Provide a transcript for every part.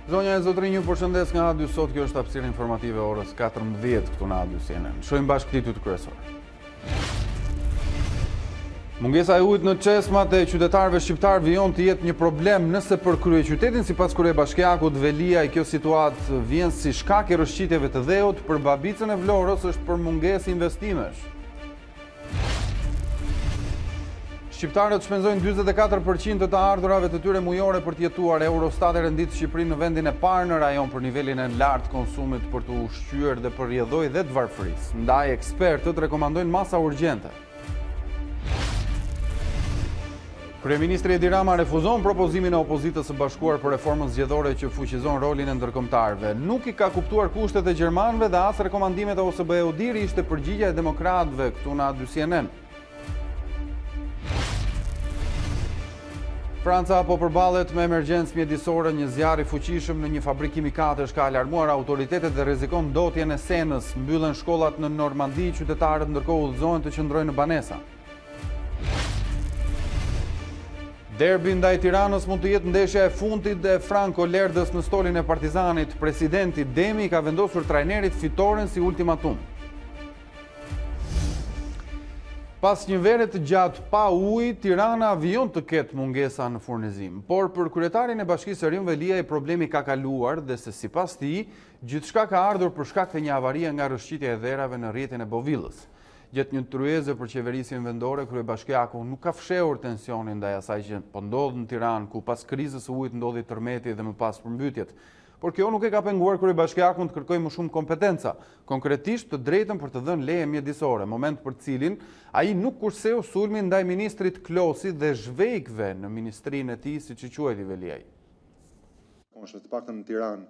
Zonja e zotrinj, ju përshëndes nga A2 sot, kjo është hapësira informative orës 14 këtu në A2 CNN. Shohim bashkë titujt kryesorë. Mungesa e ujit në çesmat e qytetarëve shqiptar vijon të jetë një problem nëse për kryeqytetin sipas kryebashkiakut Veliaj kjo situatë vjen si shkak i rrëshqitjeve të dheut, për Babicën e Vlorës është për mungesë investimesh. Shqiptarët shpenzojnë 44% të ardhurave të tyre mujore për të jetuar. Eurostat e rendit Shqipërinë në vendin e parë në rajon për nivelin e lartë konsumit për të ushqyer dhe për rrjedhoj dhe të varfërisë. Ndaj ekspertët rekomandojnë masa urgjente. Kryeministri Edi Rama refuzon propozimin e opozitës së bashkuar për reformën zgjedhore që fuqizon rolin e ndërkombëtarëve. Nuk i ka kuptuar kushtet e gjermanëve dhe as rekomandimet e OSBE-u. Diri ishte përgjigjja e demokratëve këtu në A2 CNN. Franca po përballet me emergjencë mjedisore, një zjarr i fuqishëm në një fabrikë kimikatesh ka alarmuar autoritetet dhe rrezikon ndotjen e Senës. Mbyllen shkollat në Normandi, qytetarët ndërkohë udhëzohen të qëndrojnë në banesa. Derbi ndaj Tiranës mund të jetë ndeshja e fundit e Franco Lerdës në stolin e Partizanit. Presidenti Demi ka vendosur trajnerit fitoren si ultimatum. Pas një vere të gjatë pa ujë, Tirana vijon të ketë mungesa në furnizim. Por për kryetarin e Bashkisë së Riun Veliaj problemi ka kaluar dhe se sipas tij, gjithçka ka ardhur për shkak të një avarie nga rrëshqitja e dherave në rrjetin e Bovillës. Gjatë një tryeze për qeverisjen vendore, kryebashkiaku nuk ka fshehur tensionin ndaj asaj që po ndodh në Tiranë, ku pas krizës së ujit ndodhi tërmeti dhe më pas përmbytjet. Por kjo nuk e ka penguar kryebashkiakun të kërkojë më shumë kompetenca, konkretisht të drejtën për të dhënë leje mjedisore, moment për cilin ai nuk kurseu sulmin ndaj ministrit Klosi dhe zhvejkëve në ministrinë e tij, siç i quajti Veliaj. Është të paktën në Tiranë,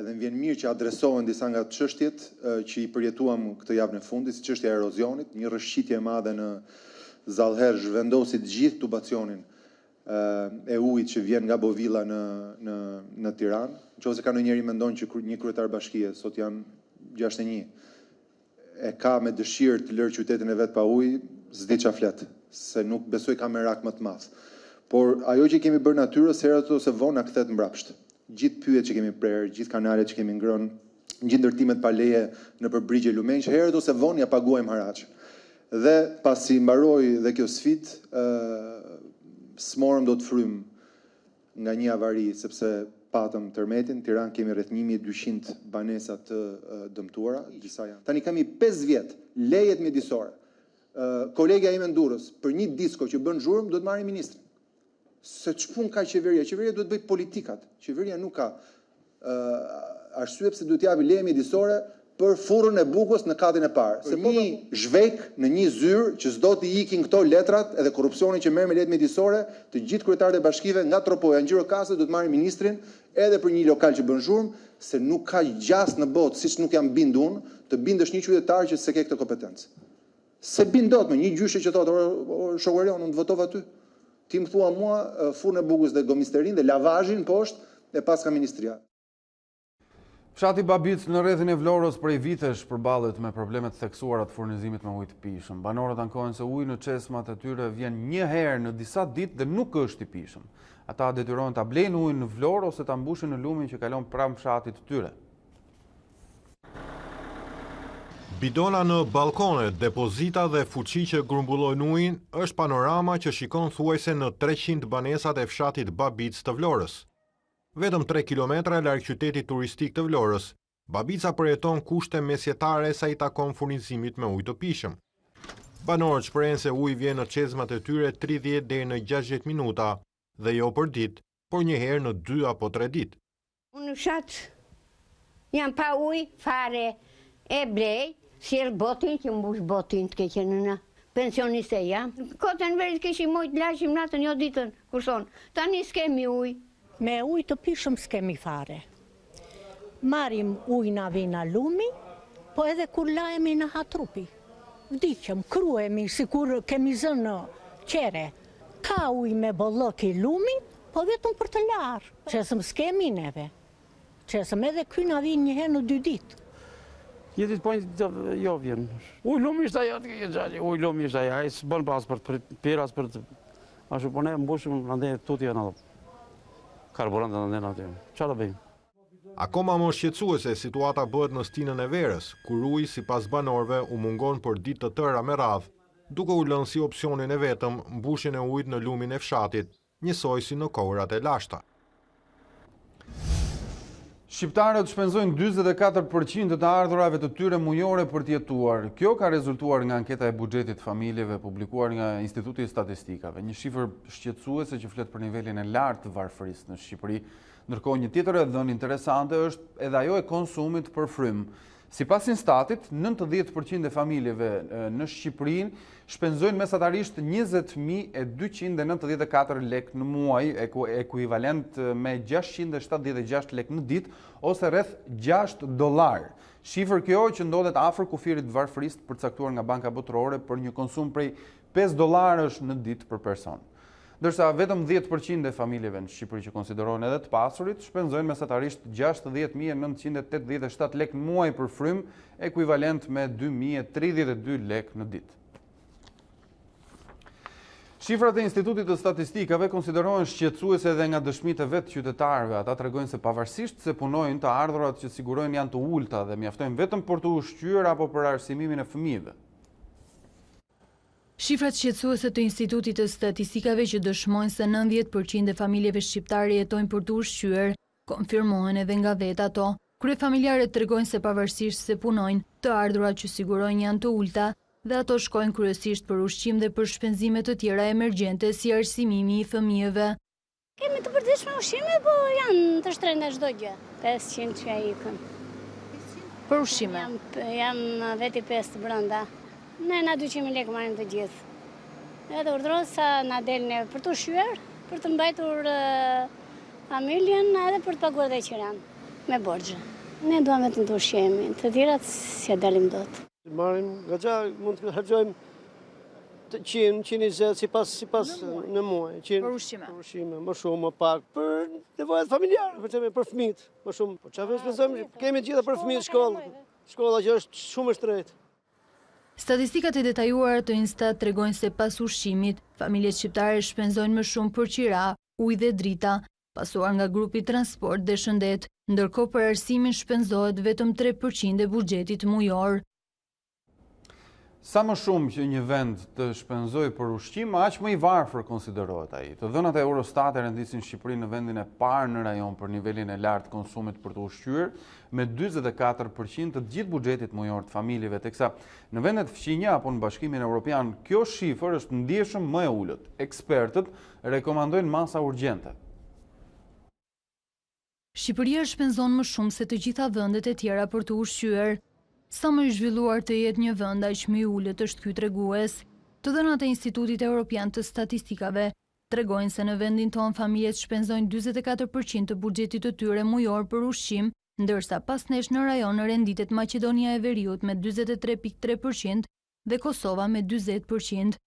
edhe më vjen mirë që adresohen disa nga çështjet që i përjetuam këtë javën e fundit, si çështja e erozionit, një rrëshqitje e madhe në Zallher zhvendosi të gjithë tubacionin e ujit që vjen nga Bovilla në Tiranë. Nëse ka ndonjëri mendon që një kryetar bashkie, sot janë 61, e ka me dëshirë të lërë qytetin e vet pa ujë, s'di çfarë flet, se nuk besoj ka merak më të madh. Por ajo që kemi bërë natyrës herët ose vonë na kthehet mbrapsht. Gjithë pyetjet që kemi prerë, gjithë kanalet që kemi ngrënë, gjithë ndërtimet pa leje në përbrigje lumenç, herët ose vonë ja paguajmë haraç. Dhe pasi mbaroi dhe kjo sfidë, s'morëm do të frym nga një avari, sepse patëm tërmetin. Në Tiranë kemi rreth 1200 banesa të dëmtuara, disa janë. Tani kemi 5 vjet lejet mjedisore. Kolegja ime në Durrës, për një disko që bën zhurmë, do të marrë ministrin. Se ç'pun ka qeveria? Qeveria duhet bëj politikat. Qeveria nuk ka arsye pse duhet japi leje mjedisore për furrën e bukës në katin e parë. Se një zhvek në një zyrë që s'do t'i ikin këto letrat edhe korrupsionin që merr me lejet mjedisore, të gjithë kryetarët e bashkive nga Tropoja, ngjiro kase duhet marrin ministrin edhe për një lokal që bën zhurmë, se nuk ka gjas në botë, siç nuk jam bindur unë, të bindesh një qytetar që s'e ke këtë kompetencë. Se bindot me një gjyshe që thotë, shoqërion, unë votova ty. Ti më thua mua furrën e bukës dhe gomisterin dhe lavazhin poshtë e paska ministria. Fshati Babic në rrethin e Vlorës prej vitesh përballet me problemet theksuara të furnizimit me ujë të pijshëm. Banorët ankohen se uji në çesmat e tyre vjen një herë në disa ditë dhe nuk është i pijshëm. Ata detyrohen ta blejnë ujin në Vlorë ose ta mbushin në lumin që kalon pranë fshatit të tyre. Bidona në balkone, depozita dhe fuqi që grumbullojnë ujin është panorama që shikon thuajse në 300 banesat e fshatit Babic të Vlorës. Vetëm 3 kilometra larg qytetit turistik të Vlorës, Babica përjeton kushte mesjetare sa i takon furnizimit me ujë të pijshëm. Banorët shprehen se uji vjen në çezmat e tyre 30 deri në 60 minuta dhe jo për ditë, por një herë në 2 apo 3 ditë. Unë në fshat jam pa ujë fare, e blej, sjell botin që mbush botin të keqen në pensioniste jam. Kotën verit kishim mojt lashim natën jo ditën, kur thonë, tani s'kemi ujë. Me ujë të pijshëm s'kemi fare. Marim ujë na vina lumi, po edhe kur lajemi në hatrupi. Vdiqem, kruhemi si kur kemi zënë qere. Ka ujë me bollok i lumi, po vetëm për të larë. Qesëm s'kemi neve. Qesëm edhe ky na vin një herë në 2 ditë. Jetit po jo vjen. Ujë lumi ishte ajo, ujë lumi ishte ajo, ai s'bën pas për piras për të. Ashtu po ne mbushim andaj tutje në. Karburant në ndena aty. Çfarë do bëjmë? Akoma më shqetësuese situata bëhet në stinën e Verës, ku uji sipas banorëve u mungon për ditë të tëra me radhë, duke u lënë si opsionin e vetëm mbushjen e ujit në lumin e fshatit, njësoj si në kohërat e lashta. Shqiptarët shpenzojnë 44% të ardhurave të tyre mujore për të jetuar. Kjo ka rezultuar nga anketa e buxhetit familjeve publikuar nga Instituti i Statistikave, një shifër shqetësuese që flet për nivelin e lartë të varfërisë në Shqipëri. Ndërkohë një tjetër e dhënë interesante është edhe ajo e konsumit për frymë. Sipas Instatit, 90% e familjeve në Shqipëri shpenzojnë mesatarisht 20.294 lek në muaj, ekuivalent me 676 lek në ditë, ose rreth $6. Shifër kjo që ndodhet afër kufirit varfërisë përcaktuar nga Banka Botërore për një konsum prej $5 në ditë për person. Ndërsa vetëm 10% e familjeve në Shqipëri që konsiderohen edhe të pasurit shpenzojnë mesatarisht 60.987 lek në muaj për frymë, ekuivalent me 2.032 lek në ditë. Shifrat e Institutit të Statistikave konsiderohen shqetësuese edhe nga dëshmitë e vetë qytetarëve. Ata tregojnë se pavarësisht se punojnë, të ardhurat që sigurojnë janë të ulta dhe mjaftojnë vetëm për të ushqyer apo për arsimimin e fëmijëve. Shifrat shqetësuese të Institutit të Statistikave që dëshmojnë se 90% e familjeve shqiptare jetojnë për të ushqyer, konfirmohen edhe nga vetë ato. Kryefamiljarët tregojnë se pavarësisht se punojnë, të ardhurat që sigurojnë janë të ulta dhe ato shkojnë kryesisht për ushqim dhe për shpenzime të tjera emergjente si arsimimi i fëmijëve. Kemi të përditshme ushqime, po janë të shtrenjta çdo gjë. 500 që ikën. Për ushqime? Jam veti 5 brenda. Ne na 200.000 lekë marrim të gjithë. Edhe urdhrosa na delën për të ushqyer, për të mbajtur familjen edhe për të paguar dhe qiran me borxhe. Ne duam vetëm të ushqemi, të tjerat si ja dalim dot. Marrim goxha, mund të harxojmë 100-120 sipas në muaj. Për ushqime? Për ushqime, më shumë, më pak, për nevojat familjare, për fëmijët, më shumë. Po çfarë shpenzojmë, kemi të gjitha për fëmijët shkollë. Shkolla që është shumë e shtrenjtë. Statistikat e detajuara të Instat tregojnë se pas ushqimit, familjet shqiptare shpenzojnë më shumë për qira, ujë dhe drita, pasuar nga grupi transport dhe shëndet, ndërkohë për arsimin shpenzohet vetëm 3% e buxhetit mujor. Sa më shumë që një vend të shpenzoj për ushqim, aq më i varfër konsiderohet ai. Të dhënat e Eurostat e rendisin Shqipërinë në vendin e parë në rajon për nivelin e lartë konsumit për të ushqyer, me 44% të gjithë buxhetit mujor të familjeve, teksa në vendet fqinja apo në Bashkimin Evropian, kjo shifër është ndjeshëm më e ulët. Ekspertët rekomandojnë masa urgjente. Shqipëria shpenzon më shumë se të gjitha vendet e tjera për të ushqyer. Sa më i zhvilluar të jetë një vend, aq më i ulët është ky tregues. Të dhënat e Institutit Evropian të Statistikave tregojnë se në vendin tonë familjet shpenzojnë 44% të buxhetit të tyre mujor për ushqim, ndërsa pas nesh në rajon renditet Maqedonia e Veriut me 43.3% dhe Kosova me 40%.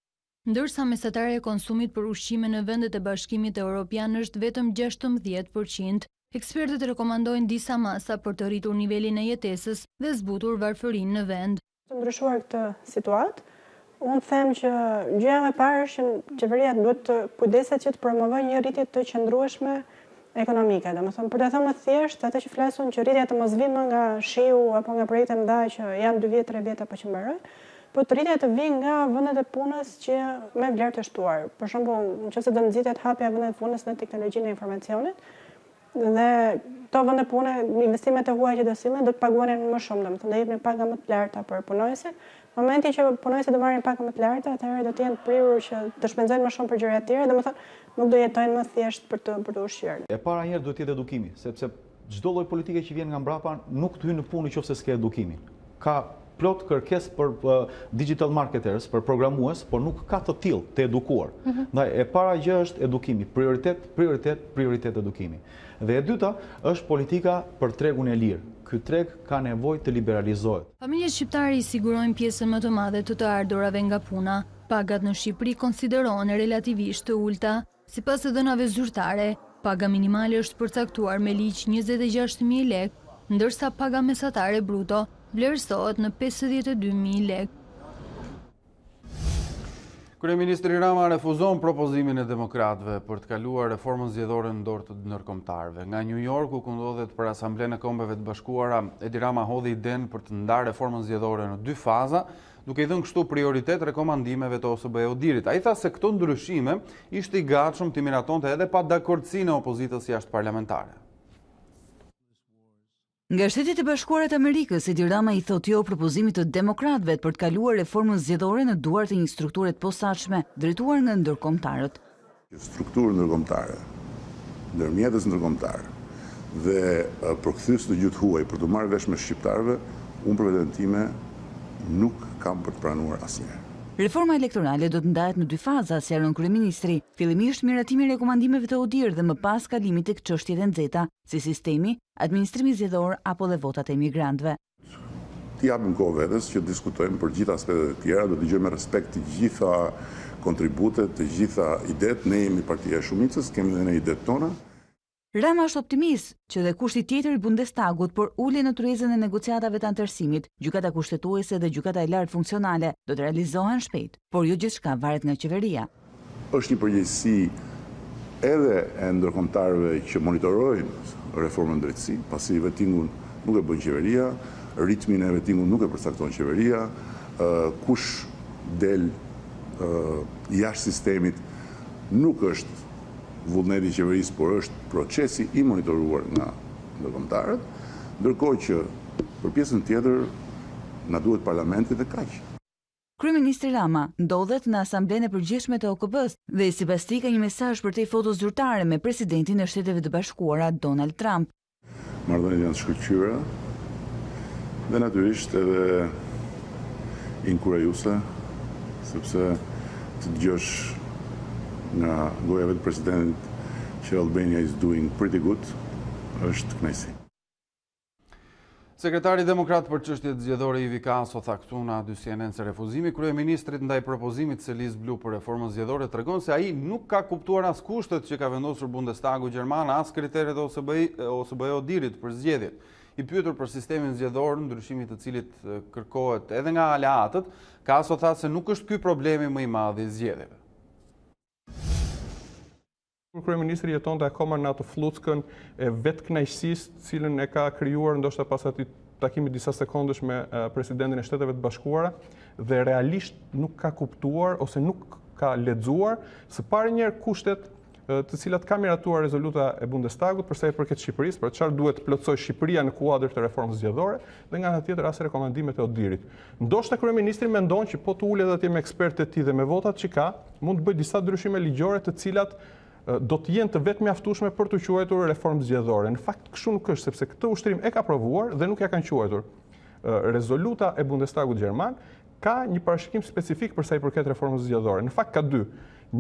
Ndërsa mesatarja e konsumit për ushqime në vendet e Bashkimit Evropian është vetëm 16%. Ekspertët rekomandojnë disa masa për të rritur nivelin e jetesës dhe zbutur varfërinë në vend. Të ndryshuar këtë situatë, unë them që gjëja më e parë është që qeveria duhet të kujdeset që të promovojë një rritje të qëndrueshme ekonomike. Domethënë, për të thënë më thjesht, ata që flasun që rritja të mos vijë nga shiu apo nga projekte të mëdha që janë 2 vjet, 3 vjet apo që mbarojnë, po të rritja të vijë nga vendet e punës që me vlerë të shtuar. Për shembull, nëse do nxitet hapja e vendeve të punës në teknologjinë e informacionit, dhe to vende pune, investimet e huaja që do sillen do të paguanin më shumë, domethënë do jepnin paga më të larta për punojësit. Në momentin që punojësit do marrin paga më të larta, atëherë do të jenë prirur që të shpenzojnë më shumë për gjëra të tjera, domethënë nuk do jetojnë më thjesht për të ushqyer. E para herë duhet të jetë edukimi, sepse çdo lloj politike që vjen nga mbrapa nuk të hyn në punë nëse s'ka edukimin. Ka plot kërkesë për digital marketers, për programues, por nuk ka të tillë të edukuar. Ndaj e para gjë është edukimi, prioritet edukimi. Dhe e dyta është politika për tregun e lirë. Ky treg ka nevojë të liberalizohet. Familjet shqiptare i sigurojnë pjesën më të madhe të ardhurave nga puna. Pagat në Shqipëri konsiderohen relativisht të ulta. Sipas të dhënave zyrtare, paga minimale është përcaktuar me ligj 26.000 lekë, ndërsa paga mesatare bruto vlerësohet në 52.000 lekë. Kryeministri Rama refuzon propozimin e demokratëve për të kaluar reformën zgjedhore në dorë të ndërkombëtarëve. Nga New York, ku ndodhet për Asamblenë e Kombeve të Bashkuara, Edi Rama hodhi idenë për të ndarë reformën zgjedhore në 2 faza, duke i dhënë kështu prioritet rekomandimeve të OSBE-dirit. Ai tha se këto ndryshime ishte i gatshëm të miratonte edhe pa dakordsinë e opozitës jashtëparlamentare. Nga Shtetet e Bashkuara të Amerikës, Edi Rama i thot jo propozimit të demokratëve për të kaluar reformën zgjedhore në duart e një strukture të posaçme drejtuar nga ndërkombëtarët. Strukturë ndërkombëtare, ndërmjetës ndërkombëtar dhe përkthyes në gjuhë huaj për të marrë vesh me shqiptarëve, unë për veten time nuk kam për të pranuar asnjëherë. Reforma elektorale do të ndahet në 2 faza, sqaron kryeministri. Fillimisht miratimi i rekomandimeve të ODIHR dhe më pas kalimi tek çështjet e nxehta, si sistemi, administrimi zgjedhor apo dhe votat e emigrantëve. Ti japim kohë vetes që diskutojmë për gjitha aspektet e tjera, do të dëgjojmë me respekt të gjitha kontributet, të gjitha idetë. Ne jemi partia e shumicës, kemi dhe ne idetë tona. Rama është optimist që dhe kushti tjetër i Bundestagut për ulje në tryezën e negociatave të anëtarësimit, gjykata kushtetuese dhe gjykata e lartë funksionale do të realizohen shpejt, por jo gjithçka varet nga qeveria. Është një përgjegjësi edhe e ndërkombëtarëve që monitorojnë reformën drejtësi, pasi vettingun nuk e bën qeveria, ritmin e vettingut nuk e përcakton qeveria, kush del jashtë sistemit nuk është vullneti i qeverisë, por është procesi i monitoruar nga ndërkombëtarët, ndërkohë që për pjesën tjetër na duhet parlamenti dhe kaq. Kryeministri Rama ndodhet në Asamblenë e Përgjithshme të OKB-s dhe sipas tij ka një mesazh për te foto zyrtare me presidentin e Shteteve të Bashkuara Donald Trump. Marrëdhëniet janë të shkëlqyera dhe natyrisht edhe inkurajuese, sepse të dëgjosh nga goja vetë presidentit që Albania is doing pretty good, është kënaqësi. Sekretari demokrat për çështjet zgjedhore Ivi Kaso tha këtu në A2 se refuzimi i kryeministrit ndaj propozimit se listë blu për reformën zgjedhore tregon se ai nuk ka kuptuar as kushtet që ka vendosur Bundestagu gjerman, as kriteret e OSBE-dirit për zgjedhjet. I pyetur për sistemin zgjedhor, ndryshimi të cilit kërkohet edhe nga aleatët, Kaso tha se nuk është ky problemi më i madh i zgjedhjeve. Kryeministri jetonte akoma në atë fluckën e vetkënaqësisë, cilën e ka krijuar ndoshta pas atij takimit disa sekondesh me presidentin e Shteteve të Bashkuara dhe realisht nuk ka kuptuar ose nuk ka lexuar së pari njerë kushtet të cilat ka miratuar rezoluta e Bundestagut për sa i përket Shqipërisë, për çfarë duhet të plotësoj Shqipëria në kuadër të reformës zgjedhore dhe nga ana tjetër as rekomandimet e ODIHR-it. Ndoshta kryeministri mendon që po të ulet atje me ekspertë e tij dhe me votat që ka, mund të bëjë disa ndryshime ligjore të cilat do të jenë të vetë mjaftueshme për të quajtur reformë zgjedhore. Në fakt kështu nuk është, sepse këtë ushtrim e ka provuar dhe nuk ja kanë quajtur. Rezoluta e Bundestagut gjerman ka një parashikim specifik për sa i përket reformës zgjedhore. Në fakt ka 2.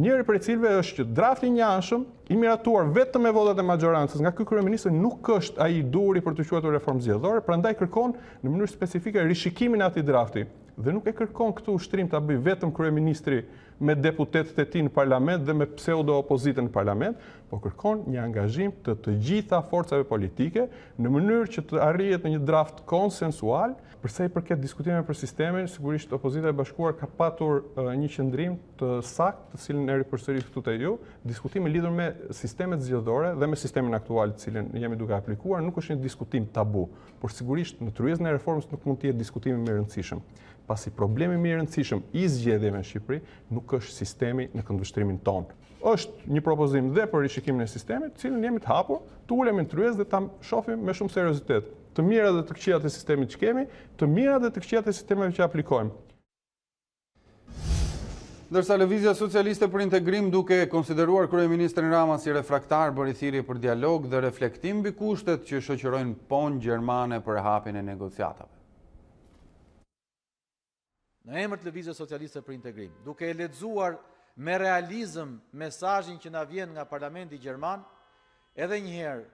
Njëri prej cilëve është që drafti i njëanshëm, i miratuar vetëm me votat e majorancës nga ky kryeminist nuk është ai i duri për të quajtur reformë zgjedhore, prandaj kërkon në mënyrë specifike rishikimin e atij drafti. Dhe nuk e kërkon këtë ushtrim ta bëjë vetëm kryeministri me deputetët e tij në parlament dhe me pseudo-opozitën në parlament, por kërkon një angazhim të gjitha forcave politike në mënyrë që të arrihet në një draft konsensual. Për sa i përket diskutimeve për sistemin, sigurisht opozita e bashkuar ka patur një qëndrim të saktë, të cilën e ripërsërit këtu te ju, diskutimi lidhur me sistemet zgjedhore dhe me sistemin aktual të cilën jemi duke aplikuar, nuk është një diskutim tabu, por sigurisht në tryezën e reformës nuk mund të jetë diskutimi më i rëndësishëm. Pasi problemi më i rëndësishëm i zgjedhjeve në Shqipëri nuk është sistemi në këndvështrimin tonë. Është një propozim dhe për rishikimin e sistemit, cilën jemi të hapur, të ulemi në tryezë dhe ta shohim me shumë seriozitet. Të mirat dhe të këqijat e sistemit që kemi, të mirat dhe të këqijat e sistemeve që aplikojmë. Ndërsa Lëvizja Socialiste për Integrim duke konsideruar kryeministrin Rama si refraktar bëri thirrje për dialog dhe reflektim mbi kushtet që shoqërojnë ponjë gjermane për hapjen e negociatave. Në emër të Lëvizjes Socialiste për Integrim, duke e lexuar me realizëm mesazhin që na vjen nga Parlamenti Gjerman, edhe një herë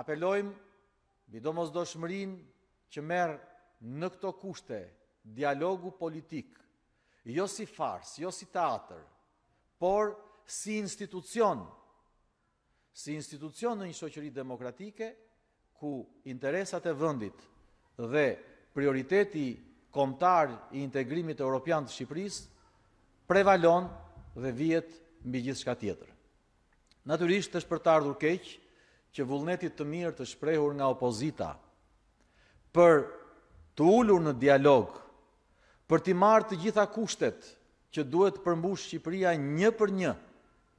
apelojmë mbi domosdoshmërinë që merr në këto kushte dialogu politik, jo si fars, jo si teatër, por si institucion në një shoqëri demokratike ku interesat e vendit dhe prioriteti kombëtar i integrimit evropian të Shqipërisë prevalon dhe vihet mbi gjithçka tjetër. Natyrisht është për të ardhur keq që vullnetit të mirë të shprehur nga opozita për të ulur në dialog, për t'i marrë të gjitha kushtet që duhet të përmbush Shqipëria një për një,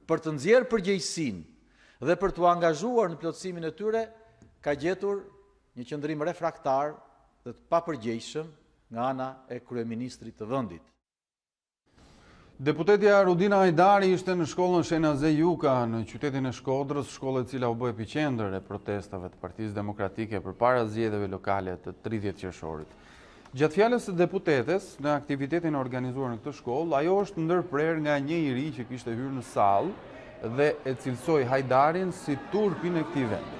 për të nxjerrë përgjegjësinë dhe për t'u angazhuar në plotësimin e tyre, ka gjetur një qëndrim refraktar dhe të papërgjegjshëm nga ana e kryeministrit të vendit. Deputetja Rudina Hajdari ishte në shkollën Shenaze Juka në qytetin e Shkodrës, shkollë e cila u bë epicentër e protestave të Partisë Demokratike përpara zgjedhjeve lokale të 30 qershorit. Gjatë fjalës së deputetes në aktivitetin organizuar në këtë shkollë, ajo është ndërprer nga një i ri që kishte hyrë në sallë dhe e cilësoi Hajdarin si turpin e këtij vendi.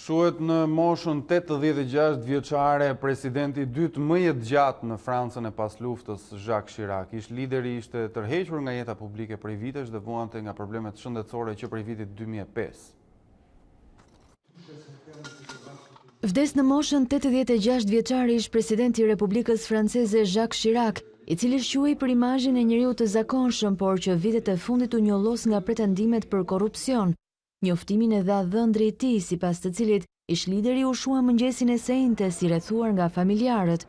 Shuhet në moshën 86 vjeçare presidenti dytë më i gjatë në Francën e pas luftës, Jacques Chirac. Lideri ishte tërhequr nga jeta publike prej vitesh dhe vuante nga problemet shëndetësore që prej vitit 2005. Vdes në moshën 86 vjeçare ish presidenti i Republikës Franceze Jacques Chirac, i cili shquhej për imazhin e njeriu të zakonshëm, por që vitet e fundit u njollos nga pretendimet për korrupsion. Njoftimin e dha dhëndri i tij, sipas të cilit ish lideri u shua mëngjesin e sejnte si rrethuar nga familjarët.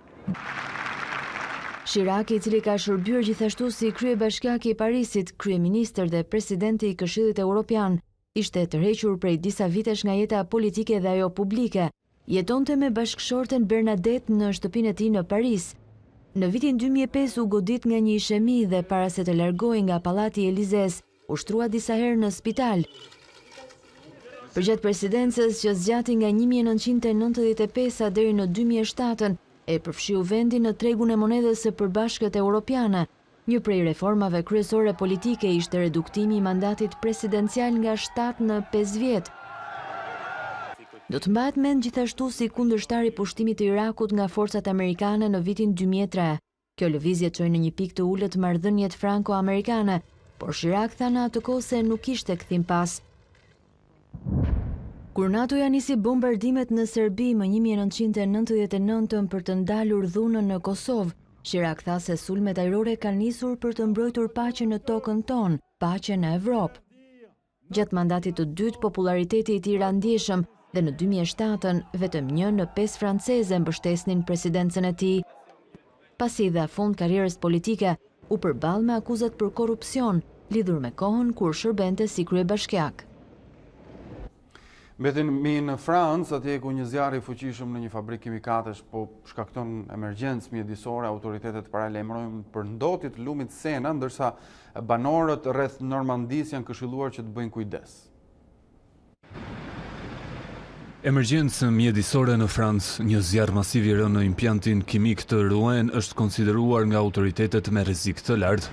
Chirac, i cili ka shërbyer gjithashtu si kryebashkiak i Parisit, kryeministër dhe presidenti i Këshillit Evropian, ishte tërhequr prej disa vitesh nga jeta politike dhe ajo publike. Jetonte me bashkëshorten Bernadette në shtëpinë e tij në Paris. Në vitin 2005 u godit nga një ishemi dhe para se të largohej nga pallati i Elizes, u shtrua disa herë në spital. Përgjatë presidencës që zgjati nga 1995 deri në 2007, e përfshiu vendin në tregun e monedhës së përbashkët europiane. Një prej reformave kryesore politike ishte reduktimi i mandatit presidencial nga 7 në 5 vjet. Do të mbahet mend gjithashtu si kundërshtar i pushtimit të Irakut nga forcat amerikane në vitin 2003. Kjo lëvizje çoi në një pikë të ulët marrëdhëniet franko-amerikane, por Chirac tha në atë kohë se nuk kishte kthim pas. Kur NATO-ja nisi bombardimet në Serbi më 1999 për të ndalur dhunën në Kosovë, Chirac tha se sulmet ajrore kanë nisur për të mbrojtur paqen në tokën tonë, paqen në Evropë. Gjatë mandatit të dytë, populariteti i tij ra ndjeshëm dhe në 2007 vetëm 1 në 5 franceze mbështesnin presidencën e tij. Pasi dha fund karrierës politike, u përball me akuzat për korrupsion, lidhur me kohën kur shërbente si kryebashkiak. Mbetemi në Francë, atje ku një zjarr i fuqishëm në një fabrikë kimikatesh po shkakton emergjencë mjedisore, autoritetet paralajmërojnë për ndotje të lumit Sena, ndërsa banorët rreth Normandisë janë këshilluar që të bëjnë kujdes. Emergjencë mjedisore në Francë, një zjarr masiv i rënë në impjantin kimik të Rouen është konsideruar nga autoritetet me rrezik të lartë.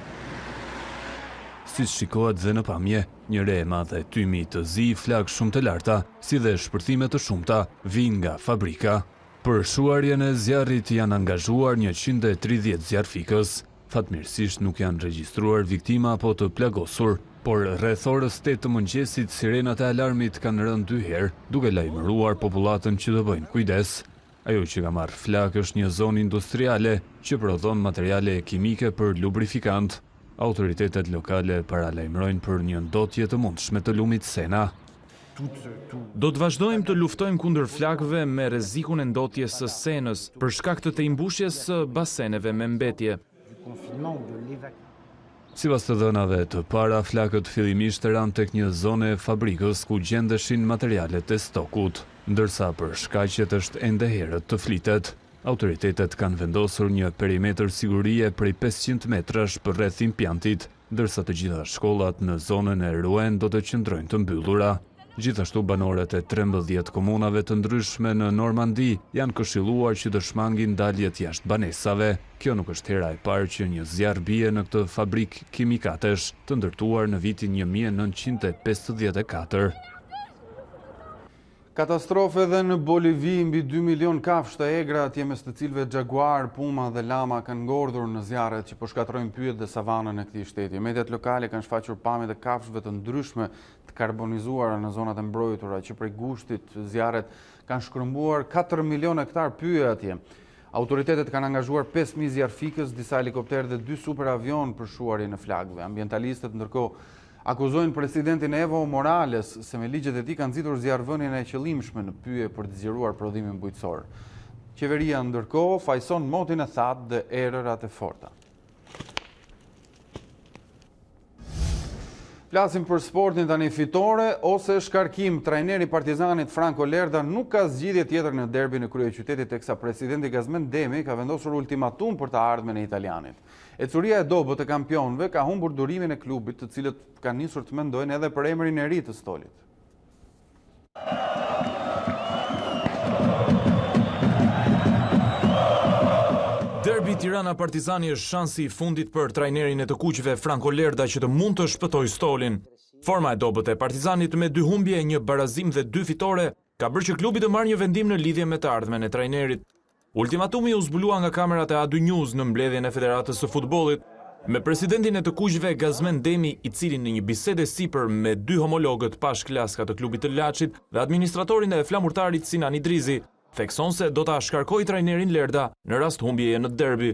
Si shikohet dhe në pamje, një re e madhe tymi të zi, flak shumë të larta, si dhe shpërthime të shumta, vijnë nga fabrika. Për shuarjen e zjarrit janë angazhuar 130 zjarfikës. Fatmirësisht nuk janë regjistruar viktima apo të plagosur, por rreth orës 8 të mëngjesit sirenat e alarmit kanë rënë 2 herë, duke lajmëruar popullatën që të bëjnë kujdes. Ajo që ka marrë flak është një zonë industriale që prodhon materiale kimike për lubrifikant. Autoritetet lokale paralajmërojnë për një ndotje të mundshme të lumit Sena. Do të vazhdojmë të luftojmë kundër flakëve me rrezikun e ndotjes së Senës për shkak të imbushjes së baseneve me mbetje. Sipas të dhënave të para, flakët fillimisht ranë tek një zonë e fabrikës ku gjendeshin materialet e stokut, ndërsa për shkaqjet është ende herët të flitet. Autoritetet kanë vendosur një perimetër sigurie prej 500 metrash për rreth impjantit, ndërsa të gjitha shkollat në zonën e Rouen do të qëndrojnë të mbyllura. Gjithashtu banorët e 13 komunave të ndryshme në Normandi janë këshilluar që të shmangin daljet jashtë banesave. Kjo nuk është hera e parë që një zjarr bie në këtë fabrikë kimikatesh, të ndërtuar në vitin 1954. Katastrofe edhe në Bolivi, mbi 2 milion kafshë të egra, atje mes të cilëve jaguar, puma dhe lama kanë ngordhur në zjarret që po shkatrojnë pyjet dhe savanën e këtij shteti. Mediat lokale kanë shfaqur pamjet e kafshëve të ndryshme të karbonizuara në zonat e mbrojtura që prej gushtit zjarret kanë shkrumbuar 4 milion hektar pyje atje. Autoritetet kanë angazhuar 5.000 zjarfikës, disa helikopterë dhe 2 superavion për shuarje në flagëve. Ambientalistët ndërkohë akuzojnë presidentin Evo Morales se me ligjet e tij kanë nxitur zjarrvënien e qëllimshme në pyje për të zgjeruar prodhimin bujqësor. Qeveria ndërkohë fajson motin e thatë dhe erërat e forta. Flasim për sportin tani. Fitore ose shkarkim, trajneri Partizanit Franco Lerda nuk ka zgjidhje tjetër në derbin e kryeqytetit, teksa presidenti Gazmend Demi ka vendosur ultimatum për të ardhmen e italianit. Ecuria e dobët e kampionëve ka humbur durimin e klubit, të cilët kanë nisur të mendojnë edhe për emrin e ri të stolit. Derbi Tirana Partizani është shansi i fundit për trajnerin e të kuqve Franco Lerda që të mund të shpëtoj stolin. Forma e dobët e Partizanit me 2 humbje, 1 barazim dhe 2 fitore ka bërë që klubi të marrë një vendim në lidhje me të ardhmen e trajnerit. Ultimatumi u zbulua nga kamerat e A2 News në mbledhjen e Federatës së Futbollit, me presidentin e të kuqve Gazmend Demi, i cili në një bisedë sipër me 2 homologët pashklaska të klubit të Laçit dhe administratorin e flamurtarit Sinan Idrizi, thekson se do ta shkarkoj trajnerin Lerda në rast humbjeje në derbi.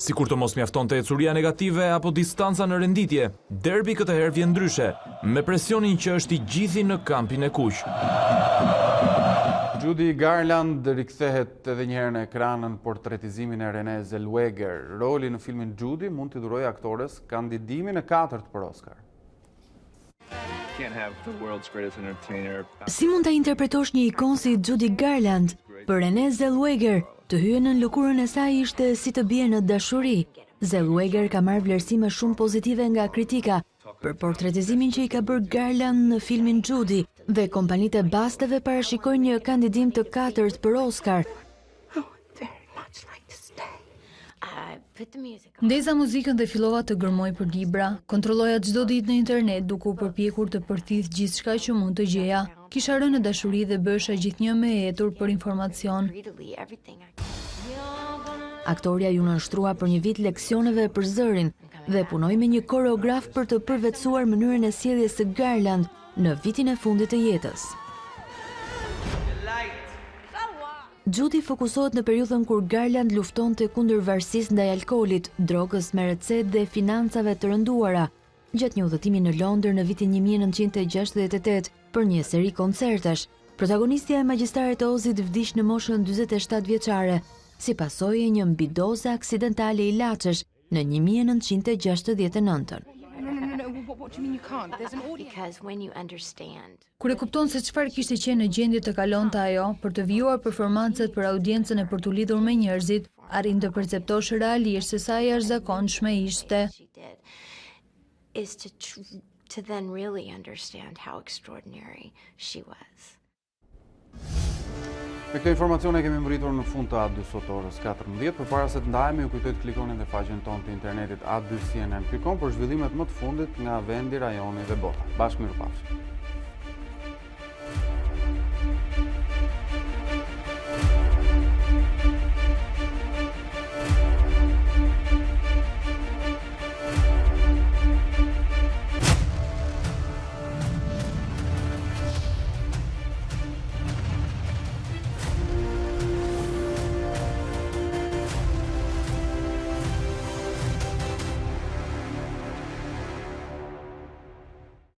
Si kur të mos mjafton të ecuria negative apo distanca në renditje, derbi këtë herë vjen ndryshe, me presionin që është i gjithi në kampin e kuq. Judy Garland rikthehet edhe njëherë në ekranën portretizimin e Renée Zellweger. Roli në filmin Judy mund t'i dhurojë aktores kandidimin e 4 për Oscar. Si mund ta interpretosh një ikon si Judy Garland? Për Renée Zellweger, të hyrë në lëkurën e saj ishte si të bie në dashuri. Zellweger ka marrë vlerësime shumë pozitive nga kritika për portretizimin që i ka bërë Garland në filmin Judy, dhe kompanitë e basteve parashikojnë një kandidim të 4 për Oscar. Ndeza muzikën dhe fillova të gërmoj për libra, kontrolloja çdo ditë në internet duke u përpjekur të përthith gjithçka që mund të gjeja. Kisha rënë në dashuri dhe bësha gjithnjë me etur për informacion. Aktoria ju nënshtrua për një vit leksioneve për zërin dhe punoi me një koreograf për të përvetësuar mënyrën e sjelljes së Garland në vitin e fundit të jetës. Judy fokusohet në periudhën kur Garland luftonte kundër varësisë ndaj alkoolit, drogës me recetë dhe financave të rënduara, gjatë një udhëtimi në Londër në vitin 1968 për një seri koncertesh. Protagonistja e Magjistarit Ozit vdiq në moshën 47 vjeçare, si pasojë e një mbidoze aksidentale ilaçesh në 1969. Kur e kupton se çfarë kishte qenë në gjendje të kalonte ajo për të vijuar performancet për audiencën e për të lidhur me njerëzit, arrin të perceptosh realisht se sa e jashtëzakonshme ishte. Me këtë informacione kemi mbërritur në fund të A2 sot orës 14. Përpara se të ndahemi, ju kujtoj të klikoni në faqen tonë të internetit a2cnn.com për zhvillimet më të fundit nga vendi, rajoni dhe bota. Bashkë mirupafshim.